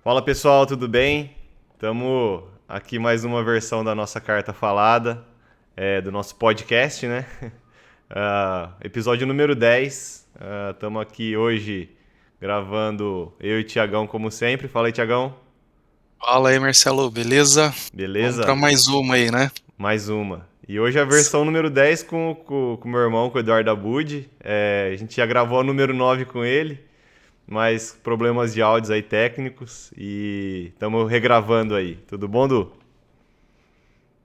Fala pessoal, tudo bem? Estamos aqui mais uma versão da nossa carta falada, do nosso podcast, né? Episódio número 10. Estamos aqui hoje gravando eu e Tiagão, como sempre. Fala aí, Tiagão. Fala aí, Marcelo, beleza? Vamos para Beleza? mais uma aí, né? Mais uma. E hoje a versão número 10 com o meu irmão, com o Eduardo Abud. A gente já gravou a número 9 com ele, mas problemas de áudios aí técnicos e estamos regravando aí. Tudo bom, Du?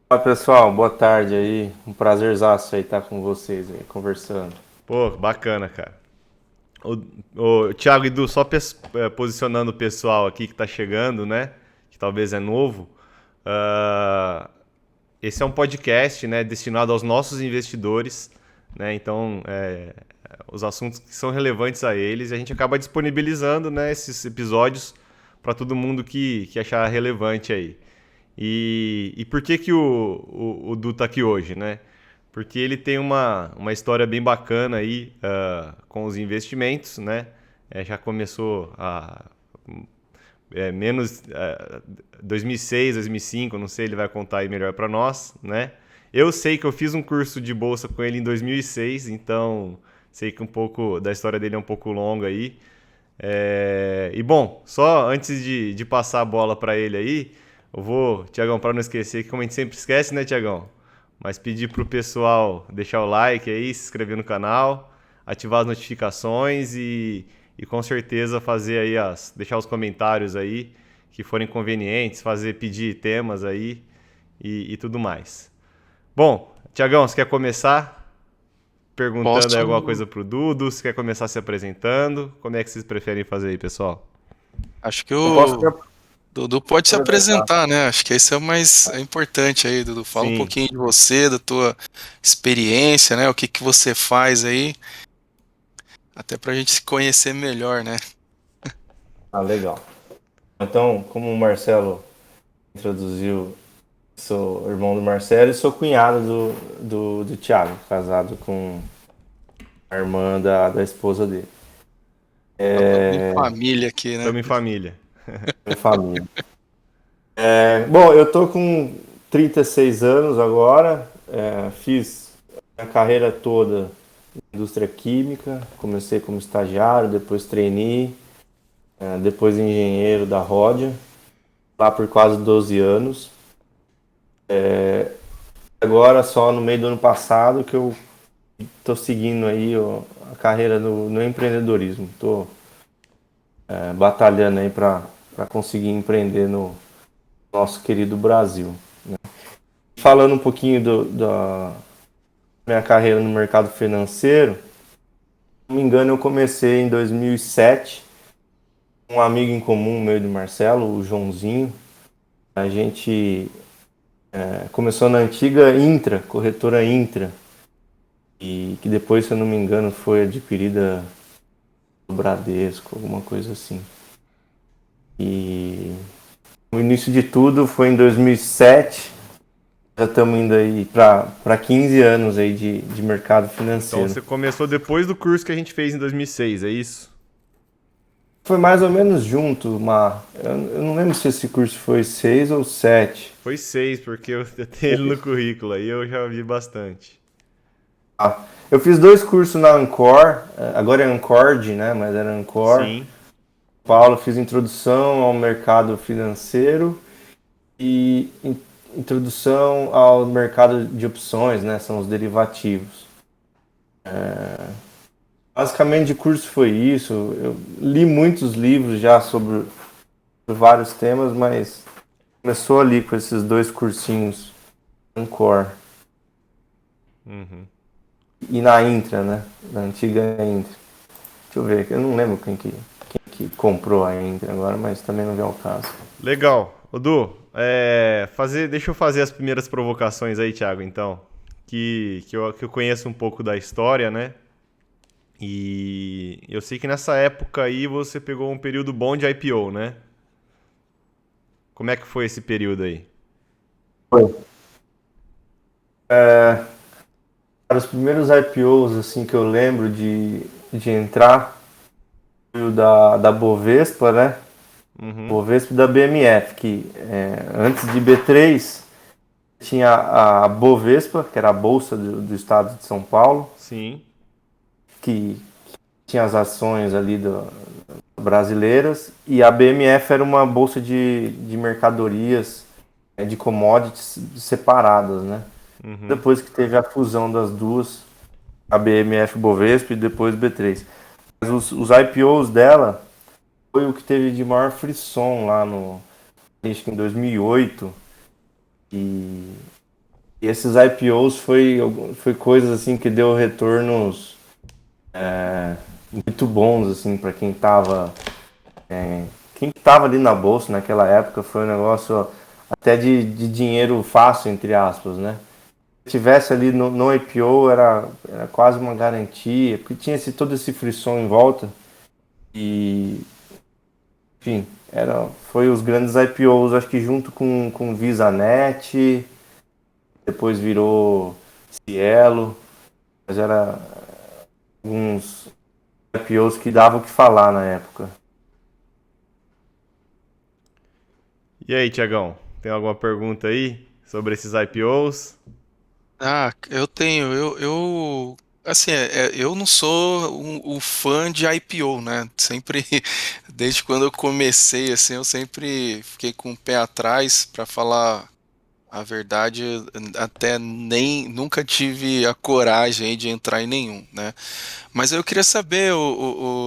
Olá pessoal, boa tarde aí. Um prazerzaço aí estar com vocês aí, conversando. Pô, bacana, cara. O Thiago e Du, só posicionando o pessoal aqui que tá chegando, né? Que talvez é novo. Ah, esse é um podcast, né, destinado aos nossos investidores, né? Então, os assuntos que são relevantes a eles, a gente acaba disponibilizando, né, esses episódios para todo mundo que achar relevante aí. E por que que o Du tá aqui hoje, né? Porque ele tem uma história bem bacana aí com os investimentos, né? Já começou menos 2006, 2005, não sei, ele vai contar aí melhor para nós, né? Eu sei que eu fiz um curso de bolsa com ele em 2006, então sei que um pouco da história dele é um pouco longa aí. E bom, só antes de passar a bola para ele aí, eu vou, Tiagão, para não esquecer, que como a gente sempre esquece, né, Tiagão? Mas pedir pro pessoal deixar o like aí, se inscrever no canal, ativar as notificações e com certeza fazer aí deixar os comentários aí que forem convenientes, pedir temas aí e tudo mais. Bom, Tiagão, você quer começar perguntando aí alguma Posso, coisa pro Dudu? Você quer começar se apresentando? Como é que vocês preferem fazer aí, pessoal? acho que Eu posso me o Dudu pode se apresentar. apresentar, né? Acho que esse é o mais importante aí, Dudu. Fala um Sim. pouquinho de você, da tua experiência, né? O que que você faz aí, até pra gente se conhecer melhor, né? Ah, legal. Então, como o Marcelo introduziu, sou irmão do Marcelo e sou cunhado do Thiago, casado com a irmã da esposa dele. Falando em família aqui, né? Tamo em família. Minha família. Bom, eu tô com 36 anos agora, fiz a carreira toda na indústria química, comecei como estagiário, depois trainee, depois engenheiro da Ródia, lá por quase 12 anos. Agora, só no meio do ano passado, que eu estou seguindo aí a carreira no empreendedorismo. Estou batalhando aí para conseguir empreender no nosso querido Brasil. Falando um pouquinho da minha carreira no mercado financeiro, se não me engano, eu comecei em 2007, um amigo em comum meu e do Marcelo, o Joãozinho. A gente começou na antiga Intra, corretora Intra, e que depois, se eu não me engano, foi adquirida do Bradesco, alguma coisa assim. E o início de tudo foi em 2007. Já estamos indo aí para 15 anos aí de mercado Então financeiro. você começou depois do curso que a gente fez em 2006, é isso? Foi mais ou menos junto, eu não lembro se esse curso foi 6 ou 7. Foi 6, porque eu tenho ele no currículo aí, eu já vi bastante. Eu fiz dois cursos na Ancor, agora é Ancord, né? Mas era Ancor. Sim. Paulo, fiz introdução ao mercado financeiro e introdução ao mercado de opções, né? São os derivativos. Basicamente, de curso foi isso. Eu li muitos livros já sobre vários temas, mas começou ali com esses dois cursinhos Ancor Uhum. e na Intra, né? Na antiga Intra. Deixa eu ver, eu não lembro quem que comprou a Intra agora, mas também não vem ao caso. Legal. Odu, deixa eu fazer as primeiras provocações aí, Thiago, então. Que eu conheço um pouco da história, né? E eu sei que nessa época aí você pegou um período bom de IPO, né? Como é que foi esse período aí? Foi. Para os primeiros IPOs assim que eu lembro de entrar, foi o da Bovespa, né? Uhum. Bovespa da BMF, que antes de B3 tinha a Bovespa, que era a Bolsa do Estado de São Paulo, Sim. que tinha as ações ali brasileiras, e a BMF era uma bolsa de mercadorias, de commodities separadas, né? Uhum. Depois que teve a fusão das duas, a BMF Bovespa e depois B3. Mas os IPOs dela foi o que teve de maior frisson lá acho que em 2008. E, e esses IPOs foi coisas assim que deu retornos muito bons assim para quem estava ali na bolsa naquela época. Foi um negócio até de dinheiro fácil, entre aspas, né? Se tivesse ali no IPO era quase uma garantia, porque tinha todo esse frisson em volta. E enfim, foi os grandes IPOs, acho que junto com VisaNet, depois virou Cielo, mas era uns IPOs que davam o que falar na época. E aí, Tiagão, tem alguma pergunta aí sobre esses IPOs? Ah, eu tenho, assim, eu não sou um fã de IPO, né? Sempre, desde quando eu comecei, assim, eu sempre fiquei com o pé atrás, para falar a verdade, até nem, nunca tive a coragem aí de entrar em nenhum, né? Mas eu queria saber,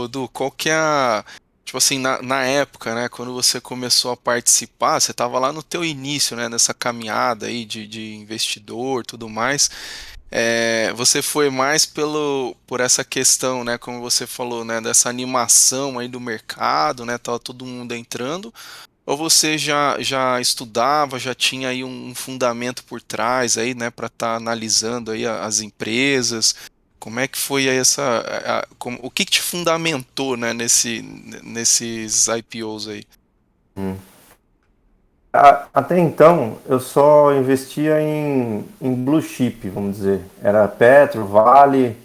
Du, qual que é a, tipo assim, na época, né, quando você começou a participar, você estava lá no teu início, né, nessa caminhada aí de investidor, tudo mais. Você foi mais por essa questão, né, como você falou, né, dessa animação aí do mercado, né, tava todo mundo entrando, ou você já estudava, já tinha aí um fundamento por trás aí, né, para estar analisando aí as empresas? Como é que foi aí o que que te fundamentou, né, nesses IPOs aí? Hum. Até então, eu só investia em blue chip, vamos dizer. Era Petro, Vale,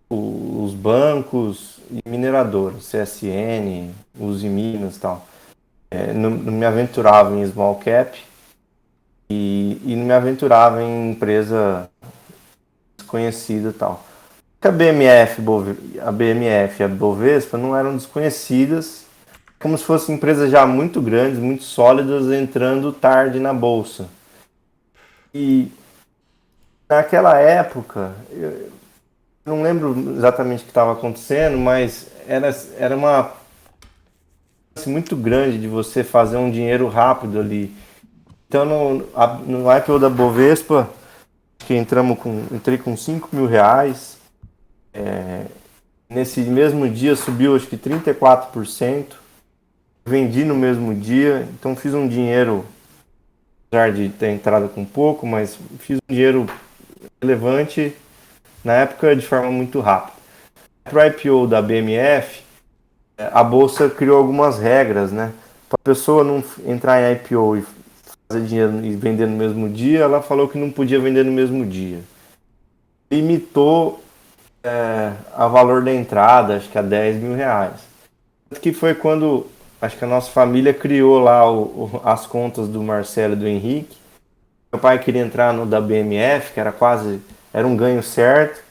os bancos e mineradoras, CSN, Uzi Minas e tal. Não me aventurava em small cap e não me aventurava em empresa desconhecida e tal. A BMF e a Bovespa não eram desconhecidas, como se fossem empresas já muito grandes, muito sólidas, entrando tarde na bolsa. E naquela época, eu não lembro exatamente o que estava acontecendo, mas era uma chance muito grande de você fazer um dinheiro rápido ali. Então, no IPO da Bovespa, que entrei com R$ 5.000. Nesse mesmo dia subiu acho que 34%. Vendi no mesmo dia, então fiz um dinheiro, apesar de ter entrado com pouco, mas fiz um dinheiro relevante na época de forma muito rápida. Para o IPO da BMF, a bolsa criou algumas regras, né? Para a pessoa não entrar em IPO e fazer dinheiro e vender no mesmo dia, ela falou que não podia vender no mesmo dia. Limitou a valor da entrada, acho que a R$ 10.000. Que foi quando acho que a nossa família criou lá as contas do Marcelo e do Henrique. Meu pai queria entrar no da BMF, que era um ganho certo.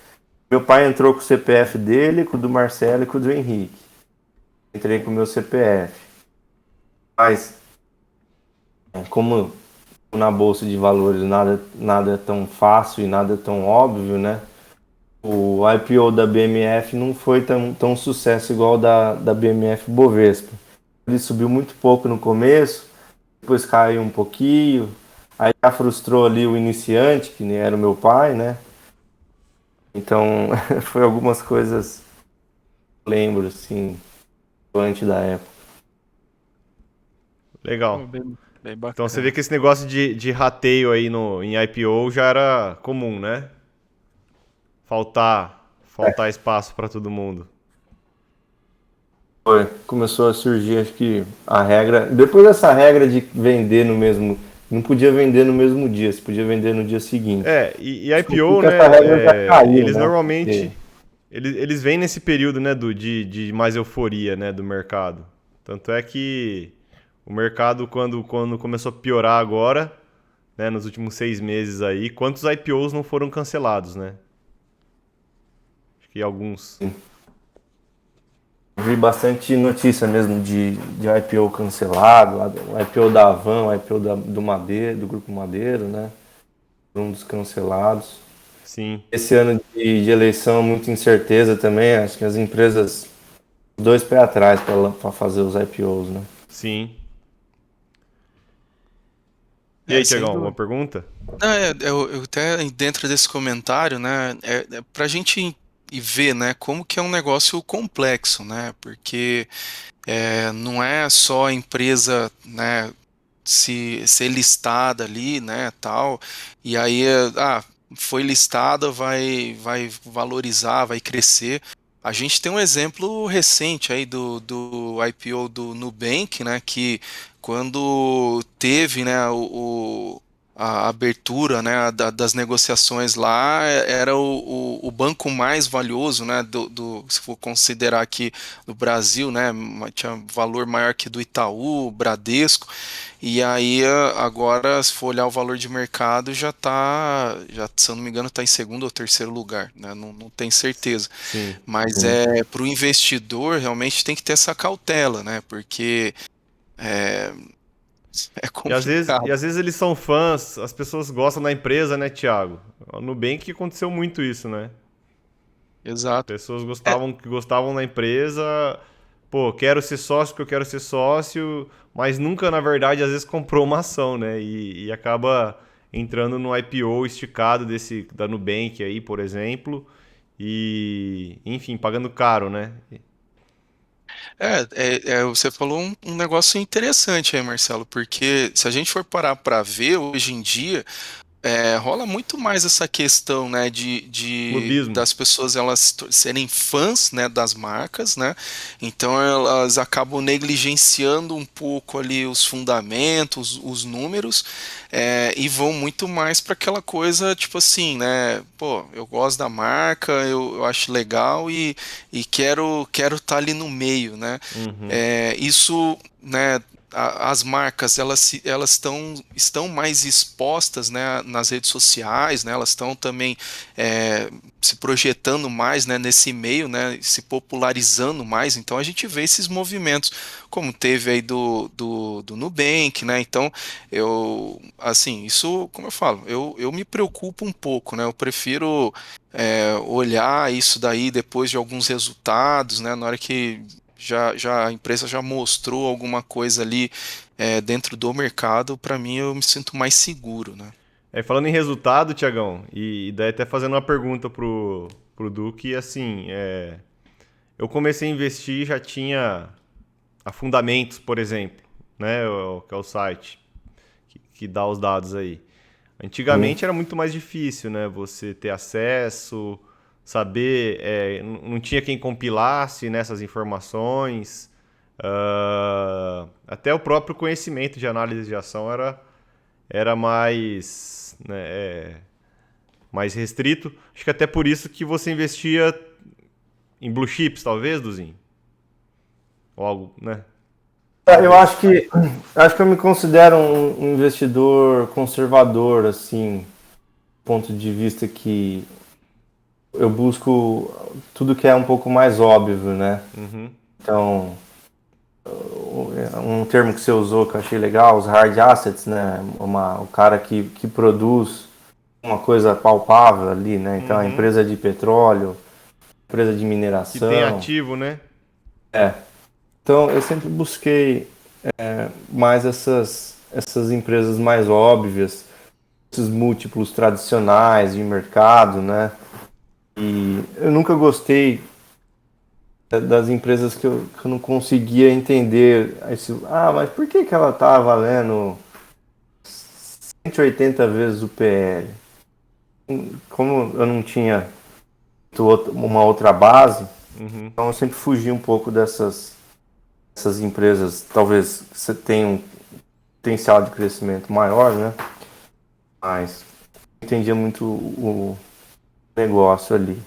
Meu pai entrou com o CPF dele, com o do Marcelo e com o do Henrique. Entrei com o meu CPF. Mas, como na Bolsa de Valores nada é tão fácil e nada é tão óbvio, né? O IPO da BMF não foi tão sucesso igual da BMF Bovespa. Ele subiu muito pouco no começo, depois caiu um pouquinho, aí já frustrou ali o iniciante, que nem era o meu pai, né? Então, foi algumas coisas que eu lembro, assim, antes da época. Oh, Legal. bem Então você vê bacana. que esse negócio de rateio aí em IPO já era comum, né? Faltar espaço para todo mundo. Começou a surgir, acho que a regra. Depois dessa regra de vender no mesmo. Não podia vender no mesmo dia, você podia vender no dia seguinte. E Descobri IPO, que essa né? regra já caiu, Eles né? Porque, normalmente eles vêm nesse período, né, de mais euforia, né, do mercado. Tanto é que O mercado, quando começou a piorar agora, né, nos últimos 6 meses aí, quantos IPOs não foram cancelados, né? Acho que alguns. Vi bastante notícia mesmo de IPO cancelado, o IPO da Avan, o IPO do Madeiro, do Grupo Madeiro, né? Um dos cancelados. Sim, Esse ano de eleição, muita incerteza também. Acho que as empresas, dois pés atrás para fazer os IPOs, né? sim. E aí, Sem Tiagão, alguma dúvida. pergunta? Não, eu até dentro desse comentário, né, para a gente ir ver, né, como que é um negócio complexo, né, porque não é só a empresa, né, se ser listada ali, né, tal, e aí, foi listada, vai valorizar, vai crescer. A gente tem um exemplo recente aí do IPO do Nubank, né, que quando teve, né, a abertura, né, das negociações lá, era o banco mais valioso, né, se for considerar aqui no Brasil, né, tinha valor maior que do Itaú, Bradesco, e aí agora, se for olhar o valor de mercado, se eu não me engano, está em segundo ou terceiro lugar, né, não tenho certeza, Sim. mas Sim. para o investidor realmente tem que ter essa cautela, né, porque é, é E complicado. às vezes eles são fãs, as pessoas gostam da empresa, né, Thiago? No Nubank aconteceu muito isso, né? Exato. Pessoas É, gostavam da empresa, pô, quero ser sócio porque eu quero ser sócio, mas nunca, na verdade, às vezes comprou uma ação, né? E acaba entrando no IPO esticado da Nubank aí, por exemplo, e, enfim, pagando caro, né? você falou um negócio interessante aí, Marcelo, porque se a gente for parar para ver hoje em dia, rola muito mais essa questão, né, Clubismo. das pessoas elas serem fãs, né, das marcas, né? Então elas acabam negligenciando um pouco ali os fundamentos, os números, e vão muito mais para aquela coisa tipo assim, né? Pô, eu gosto da marca, eu acho legal e quero estar ali no meio, né? Uhum. Isso, né? As marcas elas estão mais expostas, né, nas redes sociais, né, elas estão também se projetando mais, né, nesse meio, né, se popularizando mais. Então a gente vê esses movimentos, como teve aí do Nubank, né? Então assim, isso, como eu falo, eu me preocupo um pouco, né? Eu prefiro olhar isso daí depois de alguns resultados, né? Na hora que a empresa já mostrou alguma coisa ali dentro do mercado, para mim eu me sinto mais seguro, né? Falando em resultado, Tiagão, e daí até fazendo uma pergunta pro Duque, assim, eu comecei a investir, já tinha a Fundamentos, por exemplo, né, que é o site que dá os dados aí. Sim. Antigamente era muito mais difícil, né, você ter acesso, saber, não tinha quem compilasse nessas informações, até o próprio conhecimento de análise de ação era mais, né, mais restrito. Acho que até por isso que você investia em blue chips, talvez, Duzinho? Ou algo, né? Eu Talvez. acho que eu me considero um investidor conservador, assim, do ponto de vista que eu busco tudo que é um pouco mais óbvio, né? Uhum. Então, um termo que você usou que eu achei legal, os hard assets, né? O cara que produz uma coisa palpável ali, né? Então, a Uhum. empresa de petróleo, empresa de Que tem mineração. ativo, né? Então, eu sempre busquei mais essas empresas mais óbvias, esses múltiplos tradicionais de mercado, né? E eu nunca gostei das empresas que eu não conseguia entender. Mas por que ela tá valendo 180 vezes o PL? Como eu não tinha uma outra base, Uhum. então eu sempre fugi um pouco essas empresas, talvez você tenha um potencial de crescimento maior, né? Mas não entendia muito o negócio ali.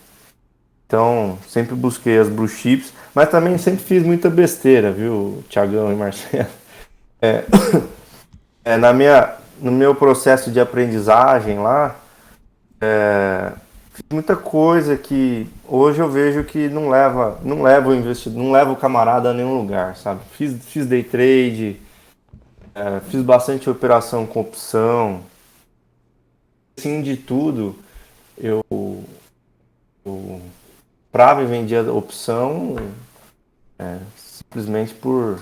Então, sempre busquei as blue chips, mas também sempre fiz muita besteira, viu, Thiagão e Marcelo? No meu processo de aprendizagem lá, fiz muita coisa que hoje eu vejo que não leva o investidor, não leva o camarada a nenhum lugar, sabe? Fiz day trade, fiz bastante operação com opção, assim de tudo, eu comprava e vendia opção simplesmente por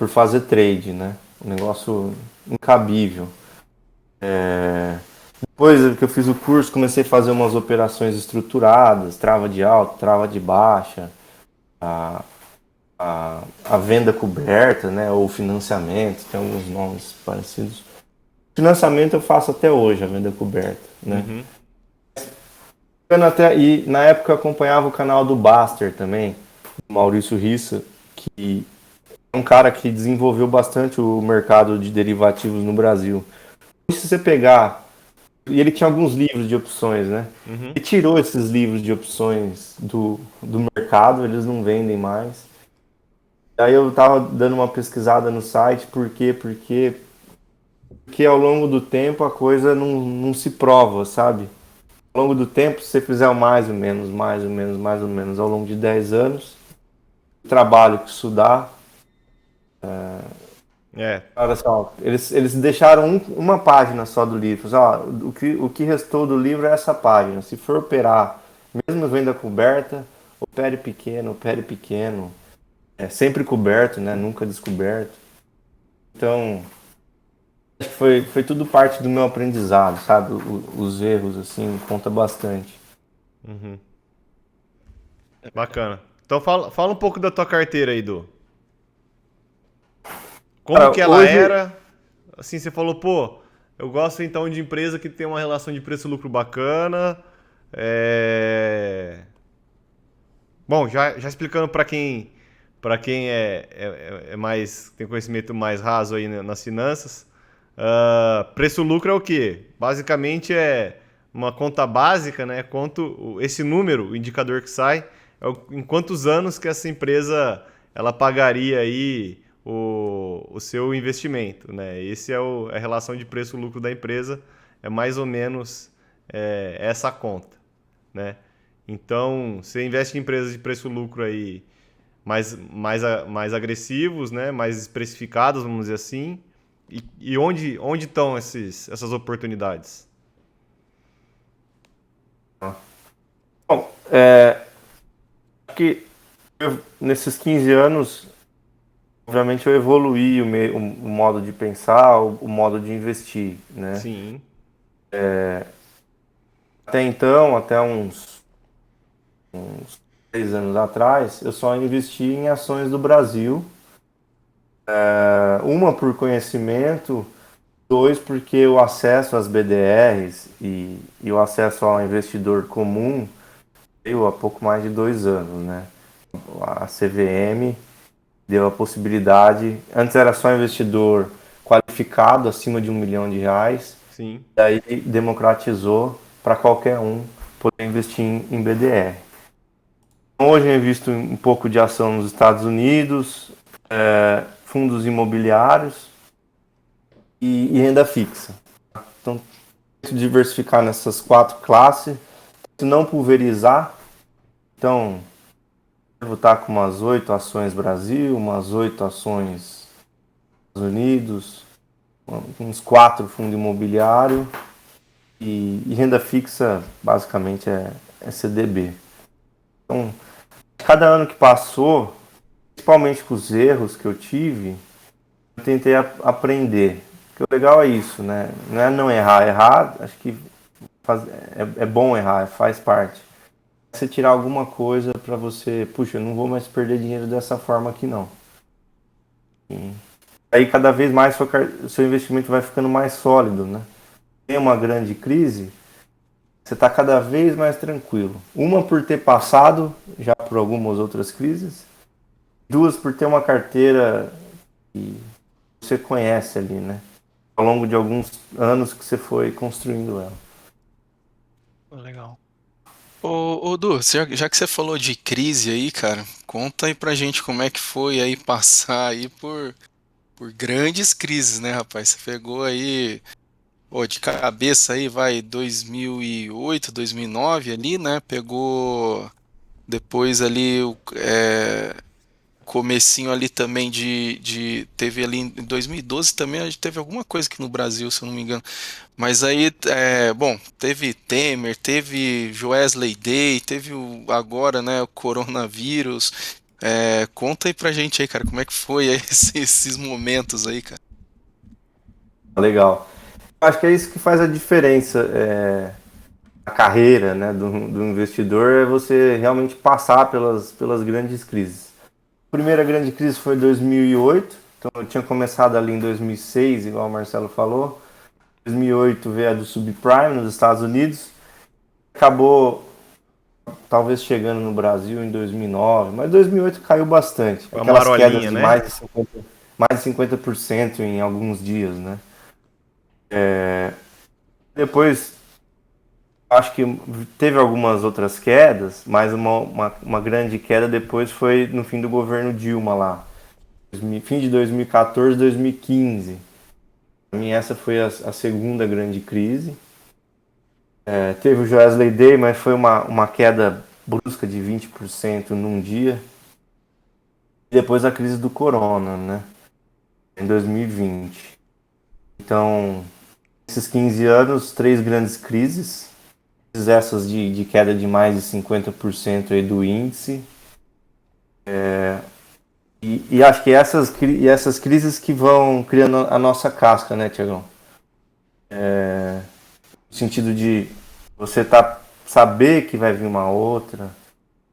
fazer trade, né? Um negócio incabível. Depois que eu fiz o curso, comecei a fazer umas operações estruturadas, trava de alta, trava de baixa, a, a venda coberta, né? Ou financiamento, tem alguns nomes parecidos. Financiamento eu faço até hoje, a venda coberta, né? Uhum. E na época eu acompanhava o canal do Baster também, do Maurício Rissa, que é um cara que desenvolveu bastante o mercado de derivativos no Brasil. E se você pegar, e ele tinha alguns livros de opções, né? Uhum. Ele tirou esses livros de opções do mercado, eles não vendem mais. Aí eu tava dando uma pesquisada no site, por quê? Porque ao longo do tempo a coisa não se prova, sabe? Ao longo do tempo, se você fizer o mais ou menos, mais ou menos, mais ou menos, ao longo de 10 anos, o trabalho que isso dá. É. Olha só, eles deixaram uma página só do livro. Ó, o que restou do livro é essa página. Se for operar, mesmo venda coberta, opere pequeno. É sempre coberto, né? Nunca descoberto. Então, acho que foi tudo parte do meu aprendizado, sabe? Os erros, assim, conta bastante. Uhum. Bacana. Então fala um pouco da tua carteira aí, Du. Como que Cara, ela hoje, era? Assim, você falou, pô, eu gosto então de empresa que tem uma relação de preço-lucro bacana. É... Bom, já explicando para quem é mais tem conhecimento mais raso aí nas finanças, preço-lucro é o quê? Basicamente é uma conta básica, né? Esse número, o indicador que sai, em quantos anos que essa empresa ela pagaria aí o seu investimento, né? Esse é a relação de preço-lucro da empresa, é mais ou menos essa conta, né? Então, você investe em empresas de preço-lucro aí mais agressivos, né? Mais especificados, vamos dizer assim. E onde estão essas oportunidades? bom, acho que nesses 15 anos, obviamente eu evoluí o modo de pensar, o modo de investir, né? Sim. Até então, até uns 3 anos atrás, eu só investi em ações do Brasil. Uma por conhecimento, dois porque o acesso às BDRs e o acesso ao investidor comum veio há pouco mais de 2 anos, né? A CVM deu a possibilidade, antes era só investidor qualificado acima de R$ 1 milhão, Sim. daí democratizou para qualquer um poder investir em BDR. Hoje eu invisto um pouco de ação nos Estados Unidos, fundos imobiliários e renda fixa. Então, tento diversificar nessas 4 classes, se não pulverizar. Então, devo estar com umas 8 ações Brasil, umas 8 ações Estados Unidos, uns 4 fundos imobiliário e renda fixa basicamente é CDB. Então, cada ano que passou, principalmente com os erros que eu tive, eu tentei aprender. Porque o legal é isso, né? Não é não errar. Errar, acho que é bom errar, faz parte. Você tirar alguma coisa para você, puxa, eu não vou mais perder dinheiro dessa forma aqui não. E aí cada vez mais seu investimento vai ficando mais sólido, né? Tem uma grande crise, você está cada vez mais tranquilo. Uma por ter passado já por algumas outras crises, duas por ter uma carteira que você conhece ali, né? Ao longo de alguns anos que você foi construindo ela. Legal. Ô, Du, já que você falou de crise aí, cara, conta aí pra gente como é que foi aí passar aí por grandes crises, né, rapaz? Você pegou aí, pô, de cabeça aí, vai 2008, 2009 ali, né? Pegou depois ali comecinho ali também teve ali em 2012 também, a gente teve alguma coisa aqui no Brasil, se eu não me engano. Mas aí, bom, teve Temer, teve Joesley Day, teve agora, né, o coronavírus. Conta aí pra gente aí, cara, como é que foi aí esses momentos aí, cara? Legal. Acho que é isso que faz a diferença, a carreira, né, do investidor, é você realmente passar pelas grandes crises. A primeira grande crise foi em 2008, então eu tinha começado ali em 2006, igual o Marcelo falou. Em 2008 veio a do subprime nos Estados Unidos, acabou talvez chegando no Brasil em 2009, mas 2008 caiu bastante. Foi uma Aquelas quedas marolinha, de né? mais de 50% em alguns dias, né? Depois, acho que teve algumas outras quedas, mas uma grande queda depois foi no fim do governo Dilma lá. Fim de 2014, 2015. Para mim essa foi a segunda grande crise. Teve o Joesley Day, mas foi uma queda brusca de 20% num dia. E depois a crise do corona, né? Em 2020. Então, esses 15 anos, três grandes crises. Essas de queda de mais de 50% aí do índice. E acho que essas crises que vão criando a nossa casca, né, Tiagão? No sentido de você saber que vai vir uma outra,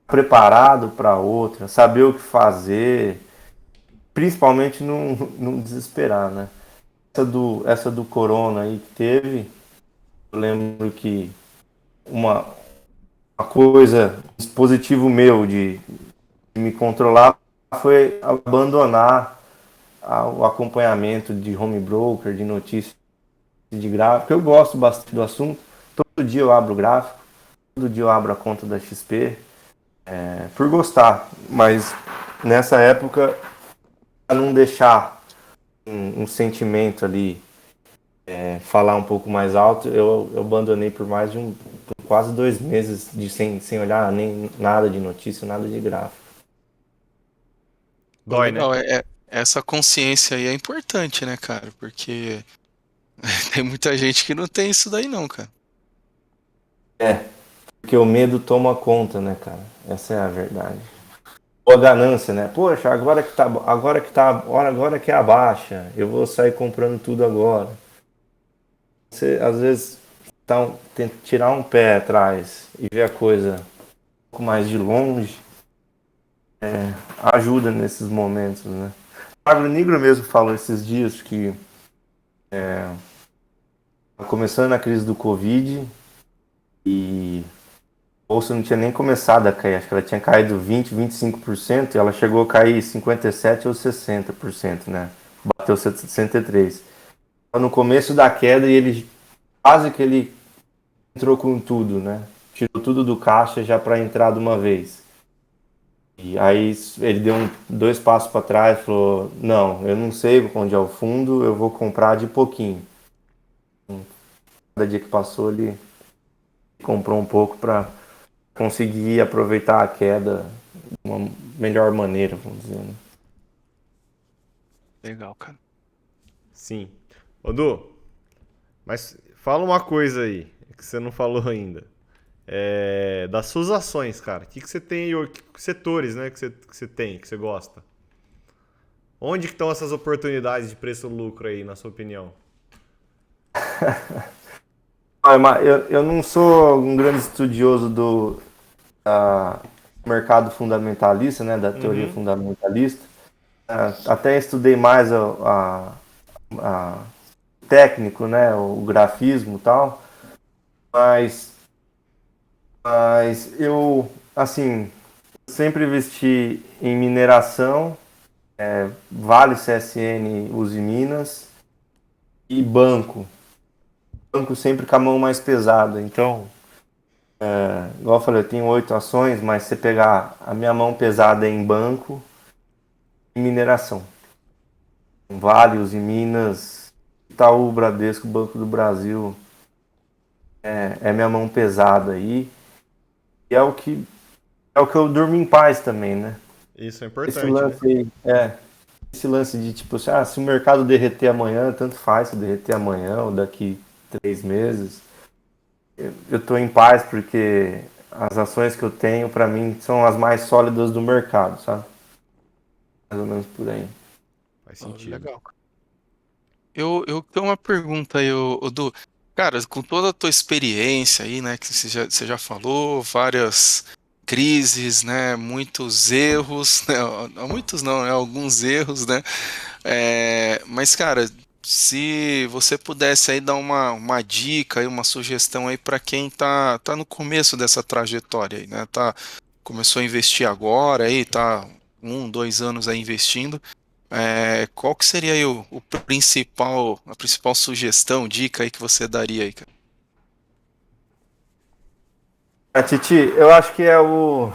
preparado para outra, saber o que fazer, principalmente não desesperar, né? Essa do corona aí que teve, eu lembro que uma, uma coisa, um dispositivo meu de me controlar foi abandonar o acompanhamento de home broker, de notícias de gráfico. Eu gosto bastante do assunto. Todo dia eu abro o gráfico, todo dia eu abro a conta da XP, por gostar. Mas nessa época, para não deixar um sentimento ali falar um pouco mais alto, eu abandonei por quase 2 meses sem olhar nem nada de notícia, nada de gráfico. Pô, Dói, né? legal, essa consciência aí é importante, né, cara? Porque tem muita gente que não tem isso daí não, cara. Porque o medo toma conta, né, cara? Essa é a verdade. Ou a ganância, né? Poxa, agora que é a baixa, eu vou sair comprando tudo agora. Você, às vezes, tenta tirar um pé atrás e ver a coisa um pouco mais de longe, ajuda nesses momentos, né? O Magro Negro mesmo falou esses dias que começando a crise do Covid e a bolsa não tinha nem começado a cair, acho que ela tinha caído 20, 25% e ela chegou a cair 57 ou 60%, né? Bateu 63. No começo da queda e ele quase que ele entrou com tudo, né? Tirou tudo do caixa já para entrar de uma vez. E aí ele deu dois passos para trás e falou: Não, eu não sei onde é o fundo, eu vou comprar de pouquinho. Cada dia que passou, ele comprou um pouco para conseguir aproveitar a queda de uma melhor maneira, vamos dizer. Né? Legal, cara. Sim. Ô, Du, mas fala uma coisa aí, que você não falou ainda. Das suas ações, cara. O que você tem aí, que setores, né, que você tem, que você gosta? Onde que estão essas oportunidades de preço-lucro aí, na sua opinião? Eu não sou um grande estudioso do mercado fundamentalista, né, da teoria Uhum. fundamentalista. Até estudei mais a técnico, né, o grafismo e tal, mas, mas eu, assim, sempre investi em mineração, Vale, CSN, Uzi Minas e banco. Banco sempre com a mão mais pesada, então, igual eu falei, eu tenho 8 ações, mas se pegar a minha mão pesada é em banco e mineração. Vale, Uzi Minas, Itaú, Bradesco, Banco do Brasil, é minha mão pesada aí. E é o que eu durmo em paz também, né? Isso é Esse importante, né? lance aí, esse lance de tipo assim, se o mercado derreter amanhã, tanto faz se derreter amanhã ou daqui 3 meses. Eu tô em paz porque as ações que eu tenho, para mim, são as mais sólidas do mercado, sabe? Mais ou menos por aí. Faz Oh, sentido. legal. Eu tenho uma pergunta aí, Du. Cara, com toda a tua experiência aí, né, que você já falou, várias crises, né, muitos erros, né, muitos não, né, alguns erros, né, mas, cara, se você pudesse aí dar uma dica aí, uma sugestão aí para quem tá no começo dessa trajetória aí, né, começou a investir agora aí, tá 1, 2 anos aí investindo, qual que seria aí a principal sugestão, dica aí que você daria aí, cara? Titi, eu acho que é o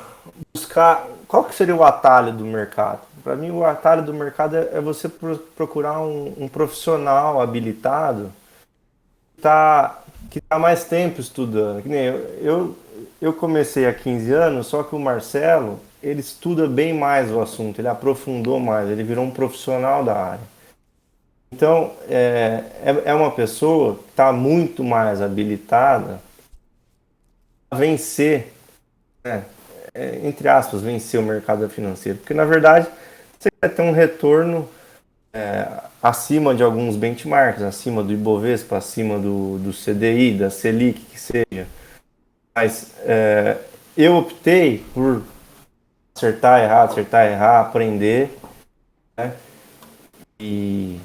buscar. Qual que seria o atalho do mercado? Para mim, o atalho do mercado é você procurar um profissional habilitado que tá mais tempo estudando. Que nem eu comecei há 15 anos, só que o Marcelo, ele estuda bem mais o assunto, ele aprofundou mais, ele virou um profissional da área. Então, é uma pessoa que está muito mais habilitada a vencer, né? Entre aspas, vencer o mercado financeiro. Porque, na verdade, você vai ter um retorno acima de alguns benchmarks, acima do Ibovespa, acima do CDI, da Selic, que seja. Mas eu optei por acertar, errar, aprender, né? E,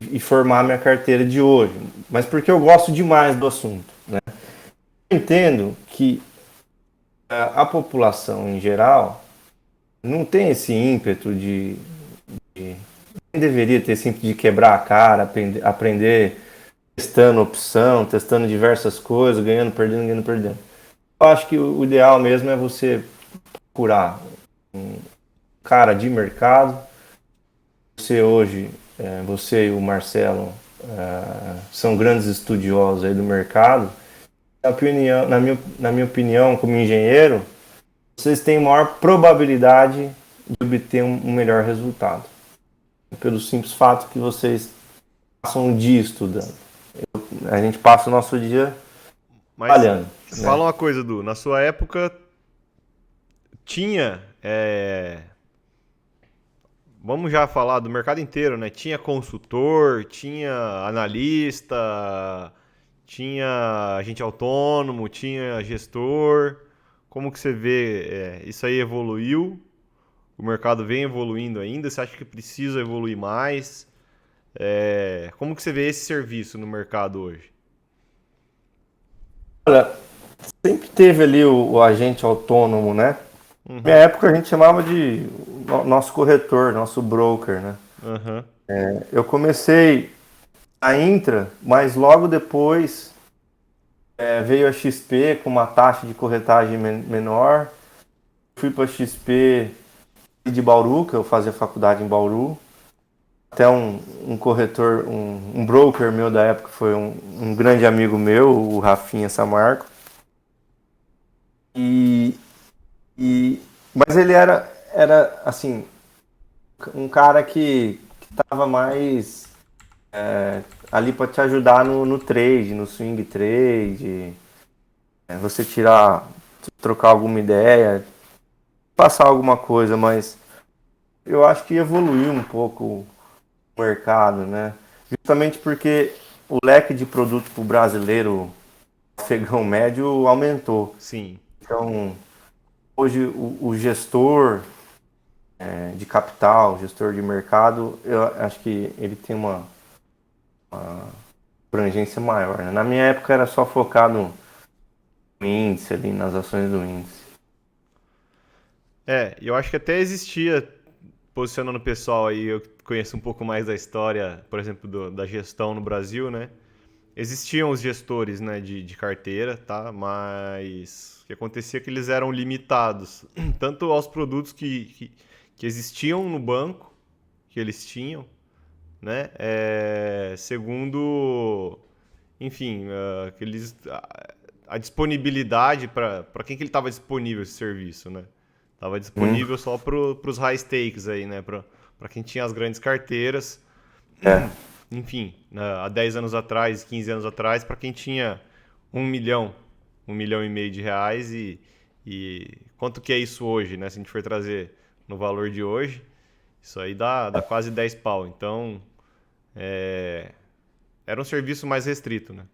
e formar minha carteira de hoje. Mas porque eu gosto demais do assunto, né? Eu entendo que a população em geral não tem esse ímpeto de deveria ter sempre de quebrar a cara, aprender testando opção, testando diversas coisas, ganhando, perdendo, ganhando, perdendo. Eu acho que o ideal mesmo é você procurar um cara de mercado. Você hoje, você e o Marcelo são grandes estudiosos aí do mercado. Na minha opinião, como engenheiro, vocês têm maior probabilidade de obter um melhor resultado. Pelo simples fato que vocês passam um dia estudando. A gente passa o nosso dia Mas trabalhando, né? fala uma coisa, Du. Na sua época tinha. Vamos já falar do mercado inteiro, né? Tinha consultor, tinha analista, tinha agente autônomo, tinha gestor. Como que você vê? Isso aí evoluiu? O mercado vem evoluindo ainda? Você acha que precisa evoluir mais? Como que você vê esse serviço no mercado hoje? Olha, sempre teve ali o agente autônomo, né? Na minha Uhum, época a gente chamava de nosso corretor, nosso broker, né? uhum, Eu comecei a Intra, mas logo depois veio a XP com uma taxa de corretagem menor. Fui para a XP de Bauru, que eu fazia faculdade em Bauru. Até um corretor, um broker meu da época foi um grande amigo meu, o Rafinha Samarco. E, mas ele era assim, um cara que estava mais ali para te ajudar no trade, no swing trade, você trocar alguma ideia, passar alguma coisa, mas eu acho que evoluiu um pouco o mercado, né? Justamente porque o leque de produto para o brasileiro afegão médio aumentou. sim. Então, hoje o gestor de capital, gestor de mercado, eu acho que ele tem uma abrangência maior, né? Na minha época era só focado no índice ali, nas ações do índice. Eu acho que até existia, posicionando o pessoal aí, eu conheço um pouco mais da história, por exemplo, da gestão no Brasil, né? Existiam os gestores, né, de carteira, tá? Mas o que acontecia é que eles eram limitados, tanto aos produtos que existiam no banco, que eles tinham, né? Segundo, enfim, a disponibilidade para quem que ele estava disponível esse serviço, né? Tava Hum, disponível só para os high stakes aí, né? Para quem tinha as grandes carteiras. é, Enfim, há 10 anos atrás, 15 anos atrás, para quem tinha 1 milhão, 1,5 milhão de reais e quanto que é isso hoje, né? Se a gente for trazer no valor de hoje, isso aí dá quase 10 pau. Então, é, era um serviço mais restrito, né?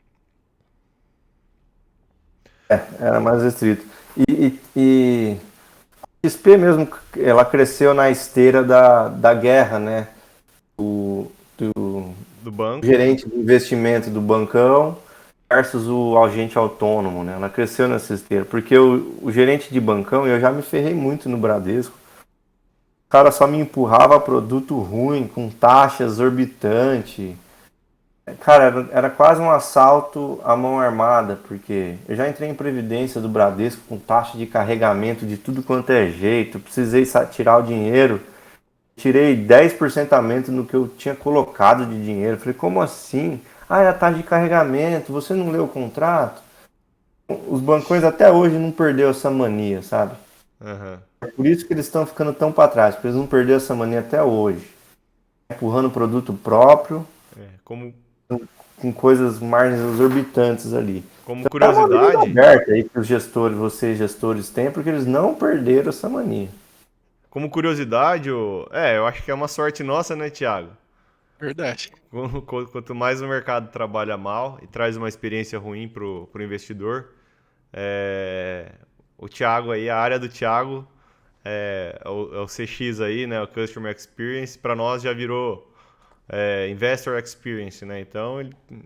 era mais restrito. E a XP mesmo, ela cresceu na esteira da guerra, né? Do Do banco, né? gerente de investimento do bancão versus o agente autônomo, né? Ela cresceu nessa esteira, porque o gerente de bancão, eu já me ferrei muito no Bradesco, o cara só me empurrava produto ruim, com taxa exorbitante. Cara, era quase um assalto à mão armada, porque eu já entrei em previdência do Bradesco com taxa de carregamento de tudo quanto é jeito, precisei tirar o dinheiro, tirei 10% no que eu tinha colocado de dinheiro. Falei, como assim? Ah, é a taxa de carregamento, você não leu o contrato? Os bancões até hoje não perdeu essa mania, sabe? Aham. É por isso que eles estão ficando tão para trás, porque eles não perderam essa mania até hoje. Empurrando produto próprio, Como, com coisas mais exorbitantes ali. como Então é uma avenida curiosidade, aberta aí que os gestores, vocês gestores têm, porque eles não perderam essa mania. como curiosidade, eu acho que é uma sorte nossa, né, Thiago? Verdade. Quanto mais o mercado trabalha mal e traz uma experiência ruim pro investidor, é, o Thiago aí, a área do Thiago, é o CX aí, né, o Customer Experience, para nós já virou Investor Experience, né? Então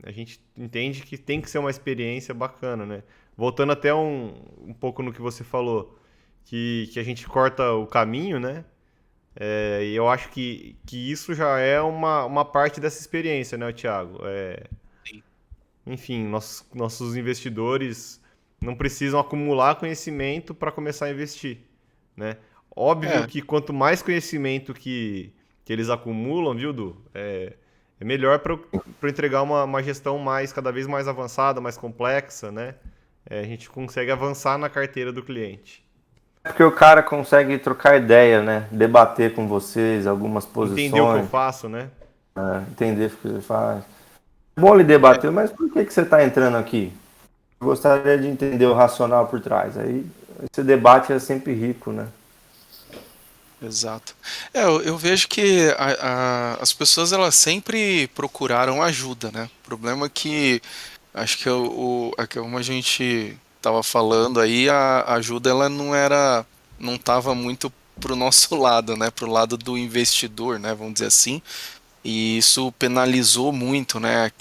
a gente entende que tem que ser uma experiência bacana, né? Voltando até um pouco no que você falou, que a gente corta o caminho, né? E eu acho que isso já é uma parte dessa experiência, né, Thiago? Sim. Enfim, nossos investidores não precisam acumular conhecimento para começar a investir, né? Óbvio É, que quanto mais conhecimento que eles acumulam, viu, Du? É melhor para entregar uma gestão cada vez mais avançada, mais complexa, né? A gente consegue avançar na carteira do cliente. É porque o cara consegue trocar ideia, né? Debater com vocês algumas Entender o que eu posições, faço, né? né? Entender o que você faz. É bom ele debater, mas por que você está entrando aqui? Eu gostaria de entender o racional por trás. Aí esse debate é sempre rico, né? exato. Eu vejo que as pessoas elas sempre procuraram ajuda, né? O problema é que acho que como a gente estava falando aí, a ajuda ela não estava muito pro nosso lado, né? Pro lado do investidor, né? Vamos dizer assim. E isso penalizou muito, né?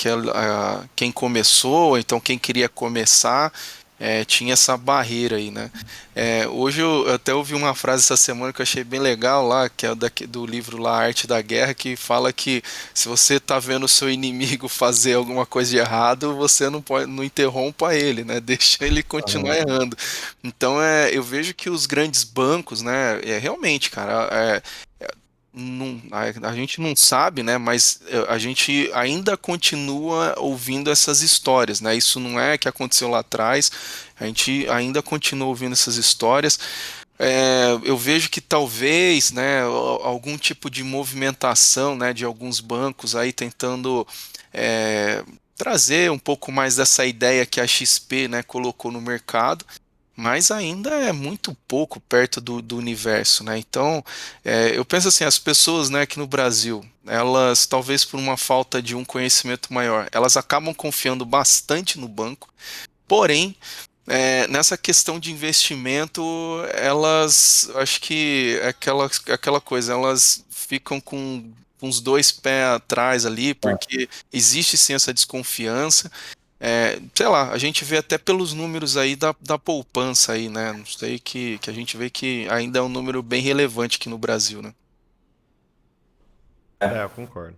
Quem começou, ou então quem queria começar, tinha essa barreira aí, né? Hoje eu até ouvi uma frase essa semana que eu achei bem legal lá, que é do livro lá, A Arte da Guerra, que fala que se você tá vendo o seu inimigo fazer alguma coisa de errado, você não pode, não interrompa ele, né? Deixa ele continuar Aham. errando. Então eu vejo que os grandes bancos, né? Realmente, cara, a gente não sabe, né? Mas a gente ainda continua ouvindo essas histórias, né? Isso não é que aconteceu lá atrás. A gente ainda continua ouvindo essas histórias. Eu vejo que talvez, né, algum tipo de movimentação, né, de alguns bancos aí tentando é, trazer um pouco mais dessa ideia que a XP, né, colocou no mercado. Mas ainda é muito pouco perto do universo, né? Então, eu penso assim, as pessoas, né, aqui no Brasil, elas, talvez por uma falta de um conhecimento maior, elas acabam confiando bastante no banco, porém, nessa questão de investimento, elas, acho que é aquela coisa, elas ficam com uns dois pés atrás ali, porque existe sim essa desconfiança. Sei lá, a gente vê até pelos números aí da poupança aí, né? Não sei que a gente vê que ainda é um número bem relevante aqui no Brasil, né? Eu concordo.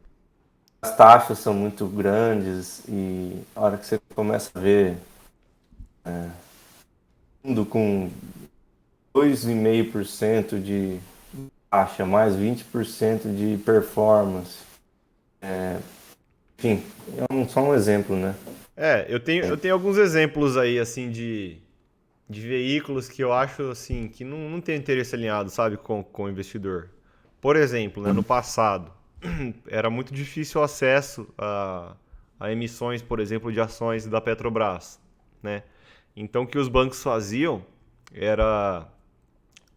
As taxas são muito grandes e a hora que você começa a ver fundo com 2,5% de taxa, mais 20% de performance. Enfim, só um exemplo, né? Eu tenho alguns exemplos aí, assim, de veículos que eu acho, assim, que não tem interesse alinhado, sabe, com o investidor. Por exemplo, né, no passado, era muito difícil o acesso a emissões, por exemplo, de ações da Petrobras, né? Então, o que os bancos faziam era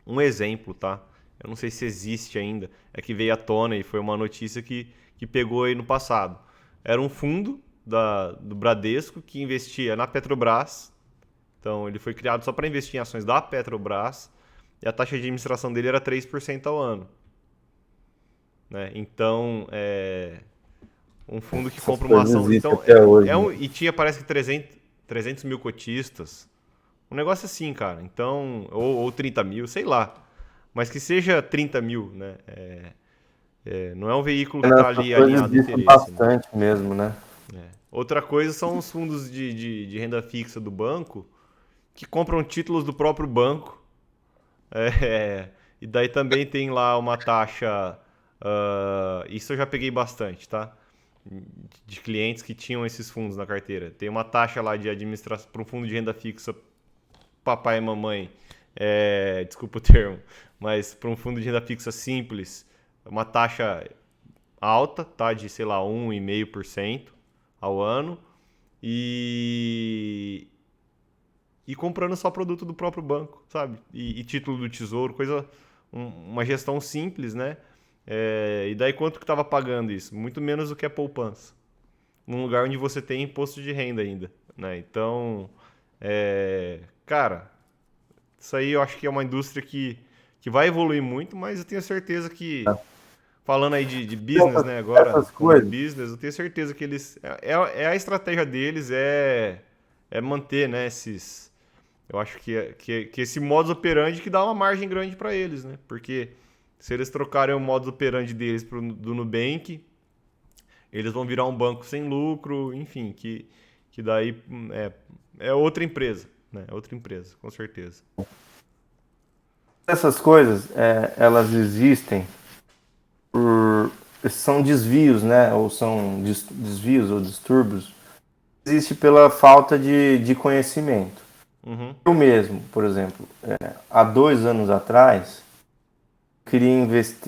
um exemplo, tá? Eu não sei se existe ainda, é que veio à tona e foi uma notícia que pegou aí no passado. Era um fundo do Bradesco que investia na Petrobras, então ele foi criado só para investir em ações da Petrobras e a taxa de administração dele era 3% ao ano, né? Então, um fundo que Essas compra uma coisas ação. existem Então, até hoje, né? e tinha, parece que 300 mil cotistas. Um negócio assim, cara. Então, ou 30 mil, sei lá. Mas que seja 30 mil, né? Não é um veículo que está Essas ali coisas alinhado ao existem interesse, né? bastante mesmo, né? Outra coisa são os fundos de renda fixa do banco que compram títulos do próprio banco. E daí também tem lá uma taxa. Isso eu já peguei bastante, tá? De clientes que tinham esses fundos na carteira. Tem uma taxa lá de administração para um fundo de renda fixa, papai e mamãe. Desculpa o termo, mas para um fundo de renda fixa simples, uma taxa alta, tá? De sei lá, 1,5% ao ano. E, e comprando só produto do próprio banco, sabe? E título do tesouro, uma gestão simples, né? E daí quanto que estava pagando isso? Muito menos do que a poupança. Num lugar onde você tem imposto de renda ainda, né? Então, cara, isso aí eu acho que é uma indústria que vai evoluir muito, mas eu tenho certeza que, falando aí de business, né, agora, Essas como coisas. business, eu tenho certeza que eles. É a estratégia deles, é manter, né, esses. Eu acho que esse modus operandi que dá uma margem grande para eles, né? Porque se eles trocarem o modus operandi deles do Nubank, eles vão virar um banco sem lucro, enfim, que daí é outra empresa, né? É outra empresa, com certeza. Essas coisas, elas existem por... São desvios, né? Ou são desvios ou distúrbios. Existe pela falta de conhecimento. Uhum, Eu mesmo, por exemplo, há 2 anos atrás, queria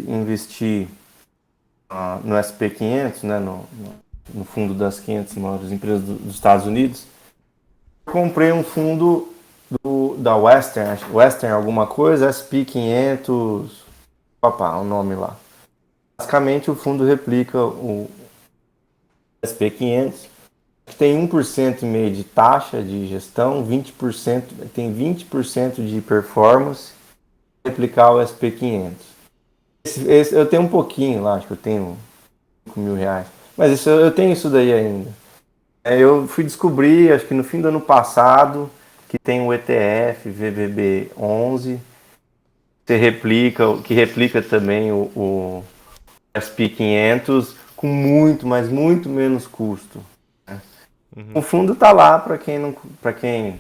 investir no SP500, né? No fundo das 500 maiores empresas dos Estados Unidos. Comprei um fundo da Western, Western alguma coisa, SP500, papá, o nome lá. Basicamente o fundo replica o SP500, que tem 1,5% de taxa de gestão, 20%, tem 20% de performance, replicar o SP500. Eu tenho um pouquinho lá, acho que eu tenho R$ 5.000, mas eu tenho isso daí ainda. Eu fui descobrir, acho que no fim do ano passado, que tem o ETF VVB11, que replica também o SP500 com muito, mas muito menos custo. O uhum. fundo está lá para quem não, para quem.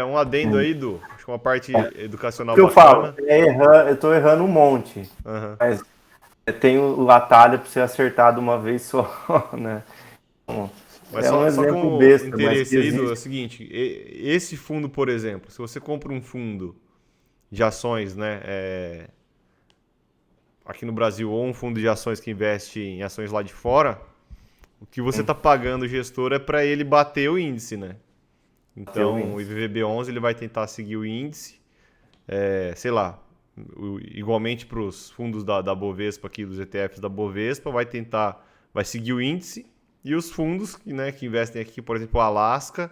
Um adendo aí, Du. Acho que uma parte O educacional que eu falo, bacana. eu estou errando um monte, Aham. mas tem o atalho para você acertar de uma vez só, né? Então, Mas é um só exemplo como besta, mas que interesse aí, Du, é o existe. seguinte: esse fundo, por exemplo, se você compra um fundo de ações, né, aqui no Brasil, ou um fundo de ações que investe em ações lá de fora, o que você está pagando o gestor é para ele bater o índice, né? Então, o IVVB11 ele vai tentar seguir o índice, sei lá, igualmente para os fundos da Bovespa aqui, dos ETFs da Bovespa, vai seguir o índice, e os fundos né, que investem aqui, por exemplo, o Alaska,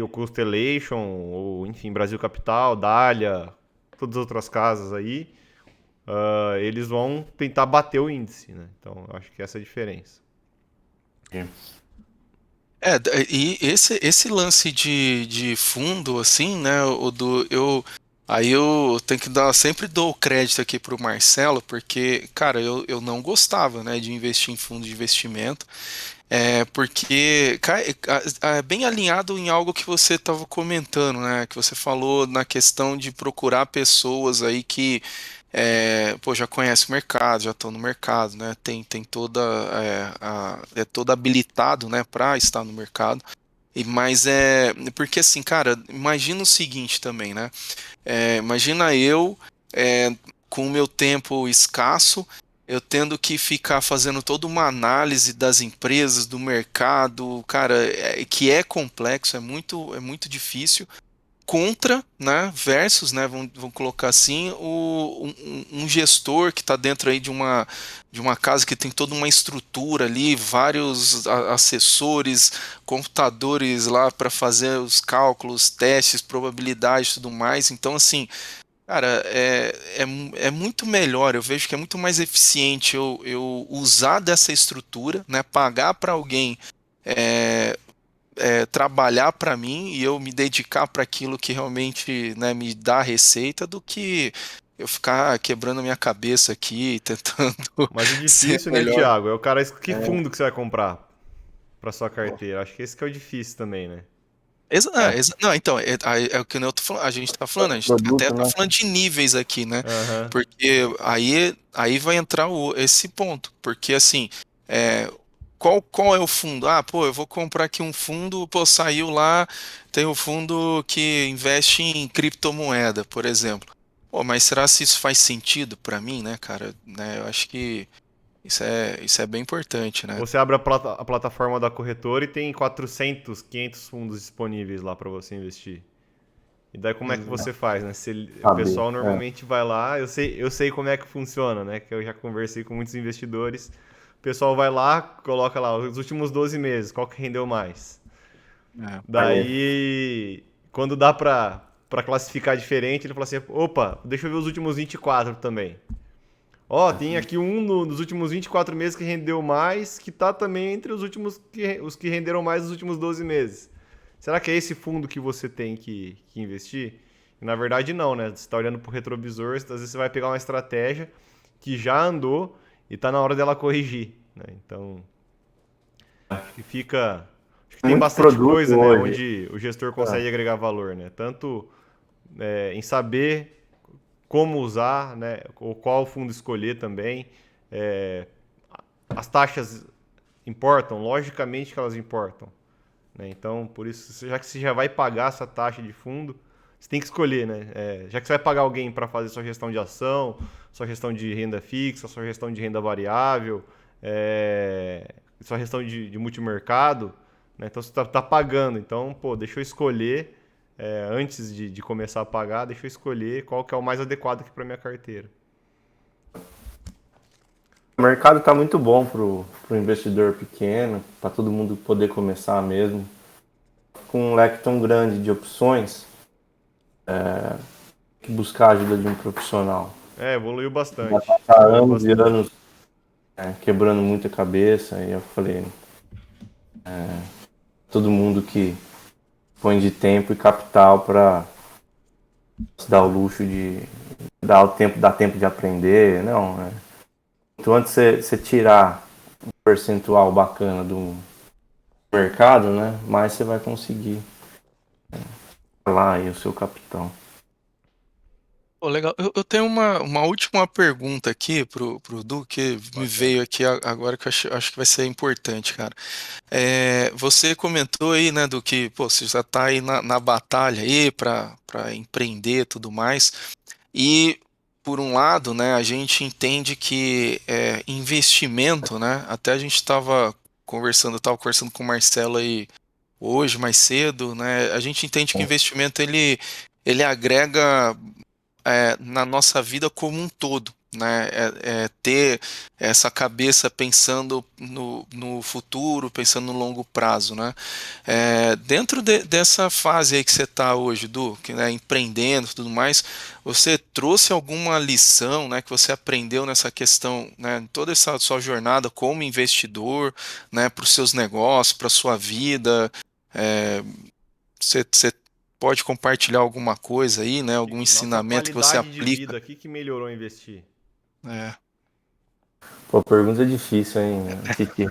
o Constellation, ou enfim, Brasil Capital, Dália, todas as outras casas aí, eles vão tentar bater o índice, né? Então, eu acho que essa é a diferença. E esse lance de fundo, assim, né, aí eu tenho que sempre dou o crédito aqui pro Marcelo, porque, cara, eu não gostava, né, de investir em fundo de investimento, porque é bem alinhado em algo que você estava comentando, né, que você falou na questão de procurar pessoas aí que pô, já conhece o mercado, já estão no mercado, né? Tem toda, é todo habilitado, né, para estar no mercado. Mas porque assim, cara, imagina o seguinte também, né? Imagina eu, é, com o meu tempo escasso, eu tendo que ficar fazendo toda uma análise das empresas, do mercado, cara, que é complexo, é muito difícil contra, né, versus, né, vamos colocar assim, um gestor que está dentro aí de uma casa que tem toda uma estrutura ali, vários assessores, computadores lá para fazer os cálculos, testes, probabilidade e tudo mais. Então, assim, cara, é muito melhor, eu vejo que é muito mais eficiente eu usar dessa estrutura, né, pagar para alguém é, trabalhar para mim e eu me dedicar para aquilo que realmente, né, me dá receita do que eu ficar quebrando a minha cabeça aqui, tentando Mas o ser difícil, né, melhor. Thiago, é o cara, que fundo que você vai comprar para sua carteira? Acho que esse que é o difícil também, né? Não, então, é o que eu tô falando, a gente tá falando, a gente até Produto, tá né? falando de níveis aqui, né? Aham. Porque aí vai entrar esse ponto, porque assim, é, qual é o fundo? Ah, pô, eu vou comprar aqui um fundo, pô, saiu lá, tem o fundo que investe em criptomoeda, por exemplo. Pô, mas será se isso faz sentido para mim, né, cara? Né, eu acho que isso é bem importante, né? Ou você abre a plataforma da corretora e tem 400, 500 fundos disponíveis lá para você investir. E daí como é que você faz, né? O Saber. pessoal normalmente vai lá, eu sei como é que funciona, né? Que eu já conversei com muitos investidores. O pessoal vai lá, coloca lá os últimos 12 meses, qual que rendeu mais. É. Daí, quando dá pra classificar diferente, ele fala assim, opa, deixa eu ver os últimos 24 também. Ó, tem aqui um nos últimos 24 meses que rendeu mais, que tá também entre os que renderam mais nos últimos 12 meses. Será que é esse fundo que você tem que investir? E, na verdade, não, né? Você está olhando pro retrovisor, às vezes você vai pegar uma estratégia que já andou e tá na hora dela corrigir, né? Então, acho que fica. Acho que tem Muito bastante produto coisa, né? hoje. Onde o gestor É. consegue agregar valor, né? Tanto em saber como usar, né? Ou qual fundo escolher também. É, as taxas importam, logicamente que elas importam, né? Então, por isso, já que você já vai pagar essa taxa de fundo, você tem que escolher, né? Já que você vai pagar alguém para fazer sua gestão de ação, sua gestão de renda fixa, sua gestão de renda variável, sua gestão de multimercado, né? Então você tá pagando. Então, pô, deixa eu escolher, antes de começar a pagar, deixa eu escolher qual que é o mais adequado aqui para minha carteira. O mercado está muito bom para o investidor pequeno, para todo mundo poder começar mesmo. Com um leque tão grande de opções, que buscar a ajuda de um profissional. Evoluiu Já bastante. passar Evoluiu anos e bastante. anos quebrando muita cabeça, e eu falei, todo mundo que põe de tempo e capital para se dar o luxo de dar tempo de aprender, não, né? Então antes você tirar um percentual bacana do mercado, né, mais você vai conseguir lá aí o seu capital. Pô, legal. Eu tenho uma última pergunta aqui pro Du, que me Bacana. veio aqui agora que eu acho que vai ser importante, cara. Você comentou aí, né, do que, pô, você já tá aí na batalha aí para empreender e tudo mais. E, por um lado, né, a gente entende que investimento, né, até a gente estava conversando com o Marcelo aí hoje, mais cedo, né, a gente entende que o investimento, ele agrega na nossa vida como um todo, né? Ter essa cabeça pensando no futuro, pensando no longo prazo, né? Dentro dessa fase aí que você está hoje, Du, que, né, empreendendo e tudo mais, você trouxe alguma lição, né, que você aprendeu nessa questão, né, toda essa sua jornada como investidor, né, para os seus negócios, para a sua vida? É, você pode compartilhar alguma coisa aí, né? Algum Nossa ensinamento que você qualidade de aplica? vida, o que que melhorou investir? É, Pô, pergunta difícil, hein, Titi?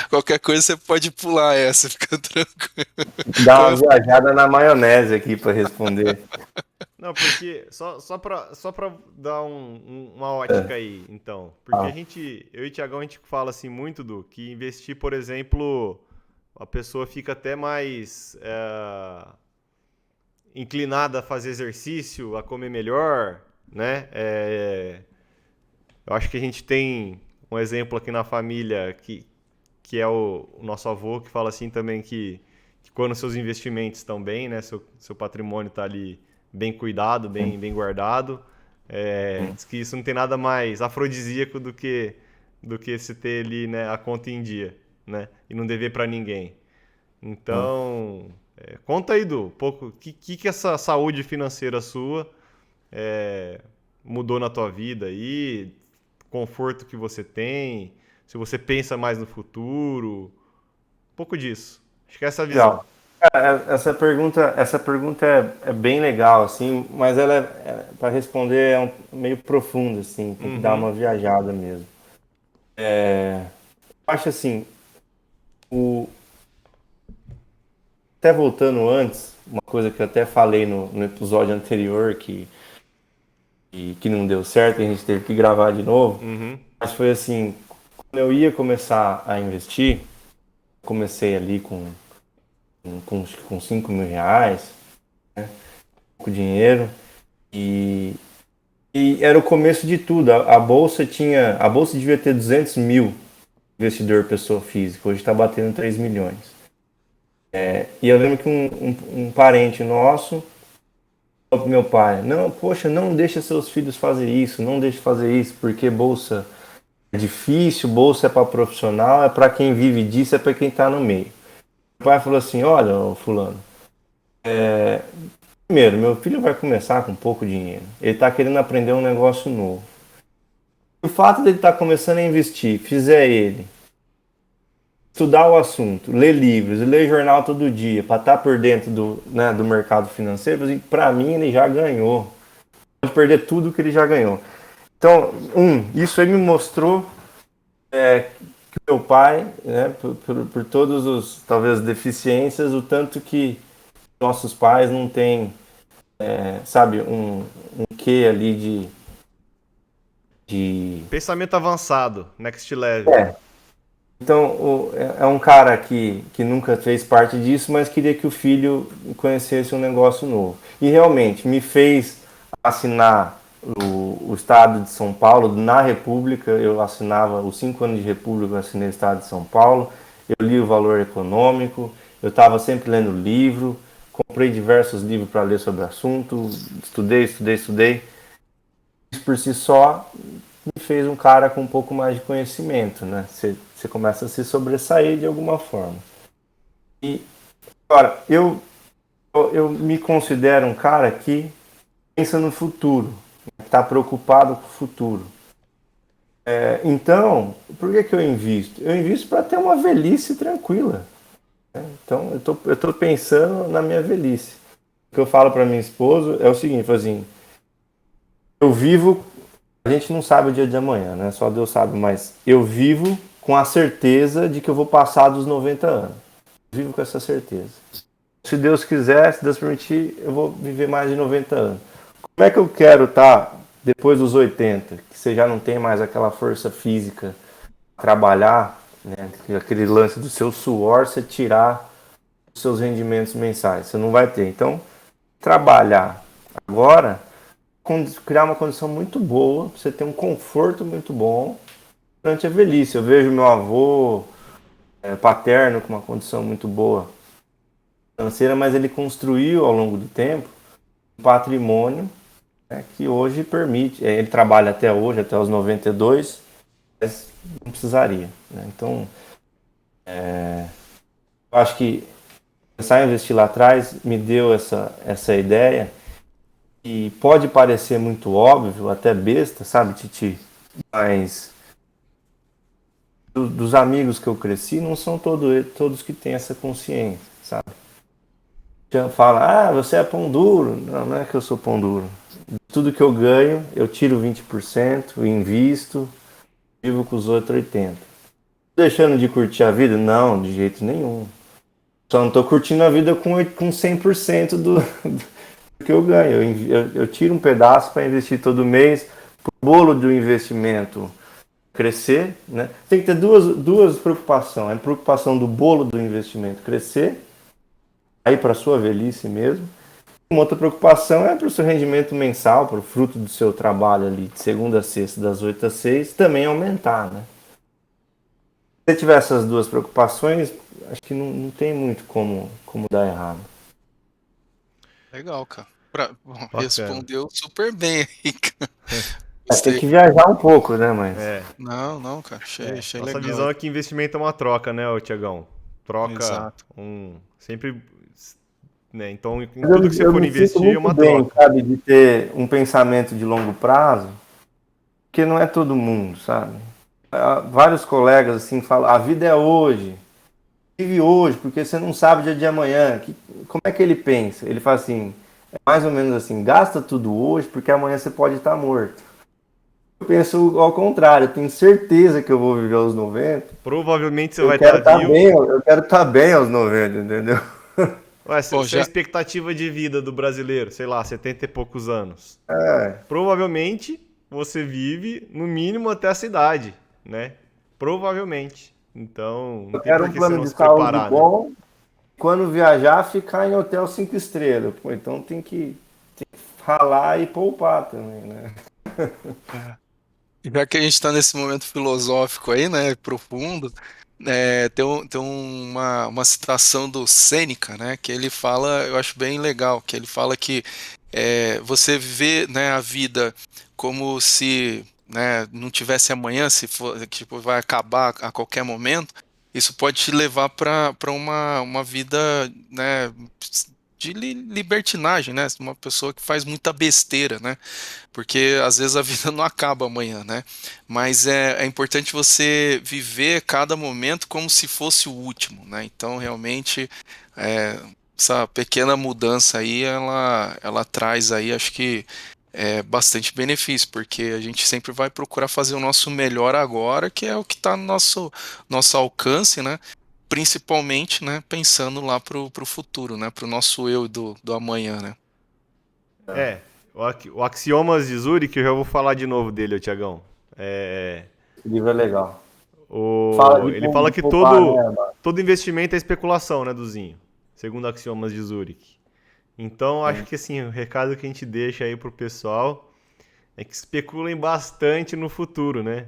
qualquer coisa você pode pular essa, fica tranquilo. Dá uma Como eu- viajada na maionese aqui para responder. Não, porque só pra dar uma ótica aí, então. Porque Ah, eu e o Thiagão, a gente fala assim muito do que investir, por exemplo, a pessoa fica até mais inclinada a fazer exercício, a comer melhor, né? Eu acho que a gente tem um exemplo aqui na família que é o nosso avô, que fala assim também que quando seus investimentos estão bem, né? Seu patrimônio está ali bem cuidado, sim, bem guardado. sim. Diz que isso não tem nada mais afrodisíaco do que se ter ali, né, a conta em dia, né? E não dever para ninguém. Sim. Então, conta aí, Du, pouco, que essa saúde financeira sua mudou na tua vida aí, conforto que você tem, se você pensa mais no futuro, um pouco disso. Acho que é essa a visão. Legal. Cara, essa pergunta é bem legal, assim, mas ela para responder meio profunda, assim, tem que dar Uhum, uma viajada mesmo. Eu acho assim, o, até voltando antes, uma coisa que eu até falei no episódio anterior que não deu certo, e a gente teve que gravar de novo, uhum, mas foi assim, quando eu ia começar a investir, comecei ali com R$ 5.000, pouco dinheiro, e, e era o começo de tudo. A bolsa devia ter 200 mil investidor pessoa física, hoje está batendo 3 milhões. E eu lembro que um parente nosso falou pro meu pai, não, poxa, não deixa seus filhos fazer isso, não deixa fazer isso, porque bolsa é difícil, bolsa é para profissional, é para quem vive disso, é para quem está no meio. O pai falou assim, olha, ô fulano, primeiro, meu filho vai começar com pouco dinheiro, ele está querendo aprender um negócio novo. O fato dele estar começando a investir, fizer ele estudar o assunto, ler livros, ler jornal todo dia, para estar por dentro do mercado financeiro, para mim ele já ganhou. Pode perder tudo que ele já ganhou. Então, isso aí me mostrou que o meu pai, né, por todos os, talvez, deficiências, o tanto que nossos pais não têm, sabe, um quê ali de. pensamento avançado, next level. Então, é um cara que nunca fez parte disso, mas queria que o filho conhecesse um negócio novo. E realmente me fez assinar o Estado de São Paulo, na República. Eu assinava os 5 anos de República, eu assinei o Estado de São Paulo. Eu li o Valor Econômico, eu estava sempre lendo livro, comprei diversos livros para ler sobre o assunto, estudei. Isso por si só me fez um cara com um pouco mais de conhecimento, né? Você começa a se sobressair de alguma forma. E, agora, eu me considero um cara que pensa no futuro, que está preocupado com o futuro. Então, por que eu invisto? Eu invisto para ter uma velhice tranquila. Então, eu tô pensando na minha velhice. O que eu falo para minha esposa é o seguinte, assim, eu vivo, a gente não sabe o dia de amanhã, né? Só Deus sabe, mas eu vivo com a certeza de que eu vou passar dos 90 anos. Eu vivo com essa certeza. Se Deus quiser, se Deus permitir, eu vou viver mais de 90 anos. Como é que eu quero estar depois dos 80, que você já não tem mais aquela força física para trabalhar, né? Aquele lance do seu suor, você tirar os seus rendimentos mensais, você não vai ter. Então, trabalhar agora, criar uma condição muito boa, você ter um conforto muito bom durante a velhice. Eu vejo meu avô paterno com uma condição muito boa financeira, mas ele construiu ao longo do tempo um patrimônio, né, que hoje permite, ele trabalha até hoje, até os 92, mas não precisaria. Né? Então, eu acho que começar a investir lá atrás me deu essa ideia, e pode parecer muito óbvio, até besta, sabe, Titi? Mas dos amigos que eu cresci, não são todos que têm essa consciência, sabe? Já fala, você é pão duro. Não, não é que eu sou pão duro. Tudo que eu ganho, eu tiro 20%, invisto, vivo com os outros 80%. Deixando de curtir a vida? Não, de jeito nenhum. Só não tô curtindo a vida com 100% que eu ganho. Eu tiro um pedaço para investir todo mês, para o bolo do investimento crescer, né? Tem que ter duas preocupações. A preocupação do bolo do investimento crescer, aí para a sua velhice mesmo. Uma outra preocupação é para o seu rendimento mensal, para o fruto do seu trabalho ali, de segunda a sexta, das 8 às 6, também aumentar, né? Se você tiver essas duas preocupações, acho que não tem muito como dar errado. Legal, cara. Bom, Bacana. respondeu super bem aí, cara. Tem Gostei. que viajar um pouco, né, mas... É, Não, cara, achei nossa legal visão aí. é que investimento é uma troca, né, ô Tiagão? Troca Exato. sempre, né? Então, em Mas tudo que você eu for me sinto investir é muito uma bem, troca. sabe, de ter um pensamento de longo prazo, porque não é todo mundo, sabe? Vários colegas, assim, falam, a vida é hoje, vive hoje, porque você não sabe o dia de amanhã. Como é que ele pensa? Ele fala assim, é mais ou menos assim, gasta tudo hoje, porque amanhã você pode estar morto. Eu penso ao contrário, eu tenho certeza que eu vou viver aos 90. Provavelmente você Eu vai estar quero estar bem, vivo. eu quero estar bem aos 90, entendeu? Ué, Pô, se a já. expectativa de vida do brasileiro, sei lá, 70 e poucos anos, É, provavelmente você vive no mínimo até essa idade, né? Provavelmente. Então, não eu tem quero por um que você plano não de se saúde preparar, né? bom, quando viajar, ficar em hotel 5 estrelas. Pô, então tem que ralar e poupar também, né? É. Já que a gente está nesse momento filosófico aí, né, profundo, tem uma citação do Sêneca, né, que ele fala, eu acho bem legal, que ele fala que você vê, né, a vida como se, né, não tivesse amanhã, se for, tipo, vai acabar a qualquer momento, isso pode te levar para uma vida, né, de libertinagem, né, uma pessoa que faz muita besteira, né? Porque às vezes a vida não acaba amanhã, né? Mas é importante você viver cada momento como se fosse o último, né? Então, realmente, é, essa pequena mudança aí, ela traz aí, acho que, bastante benefício, porque a gente sempre vai procurar fazer o nosso melhor agora, que é o que está no nosso alcance, né? Principalmente, né, pensando lá pro futuro, né? Pro nosso eu do amanhã, né? É, o Axiomas de Zurich, eu já vou falar de novo dele, ô Tiagão. É, Esse livro é legal. Fala ele fala de que poupar, né, todo investimento é especulação, né, Duzinho? Segundo Axiomas de Zurich. Então, acho que assim, o recado que a gente deixa aí pro pessoal é que especulem bastante no futuro, né?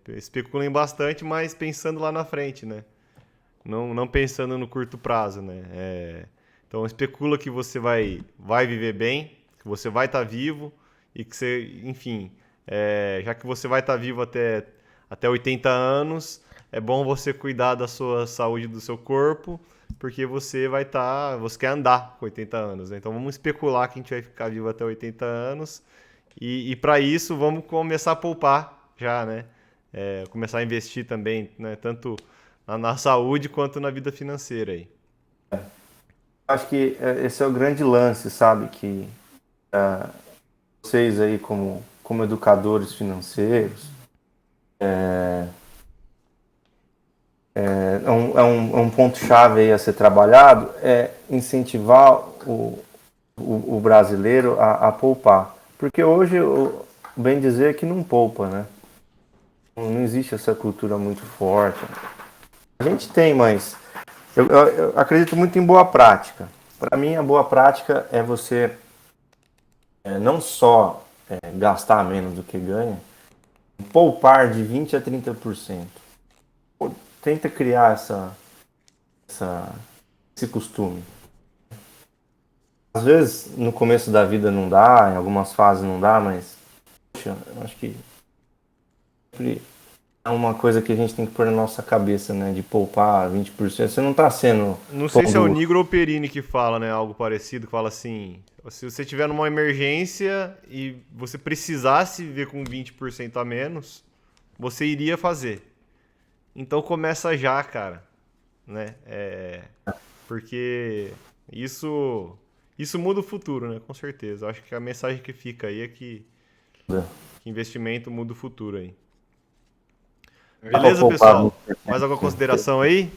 Especulem bastante, mas pensando lá na frente, né? Não pensando no curto prazo, né? Então, especula que você vai viver bem, que você vai estar vivo e que você, enfim, já que você vai estar vivo até 80 anos, é bom você cuidar da sua saúde do seu corpo, porque você quer andar com 80 anos, né? Então vamos especular que a gente vai ficar vivo até 80 anos e para isso vamos começar a poupar já, né? Começar a investir também, né? Tanto na saúde quanto na vida financeira aí. Acho que esse é o grande lance, sabe? Que vocês aí, como educadores financeiros, é um ponto-chave aí a ser trabalhado, é incentivar o brasileiro a poupar. Porque hoje, bem dizer é que não poupa, né? Não existe essa cultura muito forte. A gente tem, mas eu acredito muito em boa prática. Para mim, a boa prática é você não só gastar menos do que ganha, poupar de 20 a 30%. Pô, tenta criar esse costume. Às vezes, no começo da vida não dá, em algumas fases não dá, mas poxa, eu acho que sempre é uma coisa que a gente tem que pôr na nossa cabeça, né? De poupar 20%. Você não está sendo Não sei se é o todo... Nigro ou o Perini que fala, né? Algo parecido, que fala assim: se você tiver numa emergência e você precisasse viver com 20% a menos, você iria fazer. Então começa já, cara, né? Porque isso muda o futuro, né? Com certeza. Eu acho que a mensagem que fica aí é que investimento muda o futuro aí. Dá pra Beleza, poupar pessoal? 20%, Mais alguma sim. consideração aí?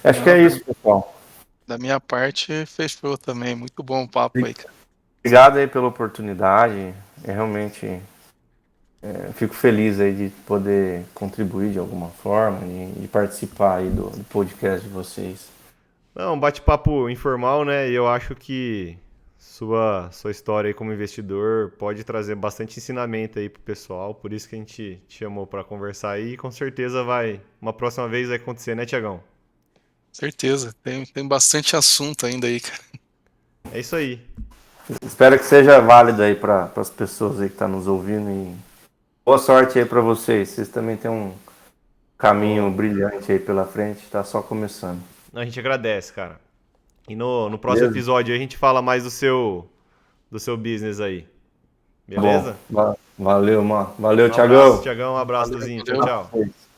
Acho que Não, é isso, pessoal. Da minha parte, fechou também. Muito bom o papo aí, cara. Obrigado aí pela oportunidade. Eu realmente fico feliz aí de poder contribuir de alguma forma, de participar aí do podcast de vocês. Não, um bate-papo informal, né? E eu acho que sua história aí como investidor pode trazer bastante ensinamento aí pro pessoal. Por isso que a gente te chamou para conversar aí. E com certeza uma próxima vez vai acontecer, né, Tiagão? Certeza. Tem bastante assunto ainda aí, cara. É isso aí. Espero que seja válido aí para as pessoas aí que estão nos ouvindo e boa sorte aí para vocês. Vocês também têm um caminho brilhante aí pela frente, tá só começando. A gente agradece, cara. E no próximo Beleza? episódio aí a gente fala mais do seu business aí. Beleza? Bom, valeu, mano. Valeu, Um abraço, Thiagão. Tiagão. Um abraço, Luzinho. Tchau, Valeu. tchau.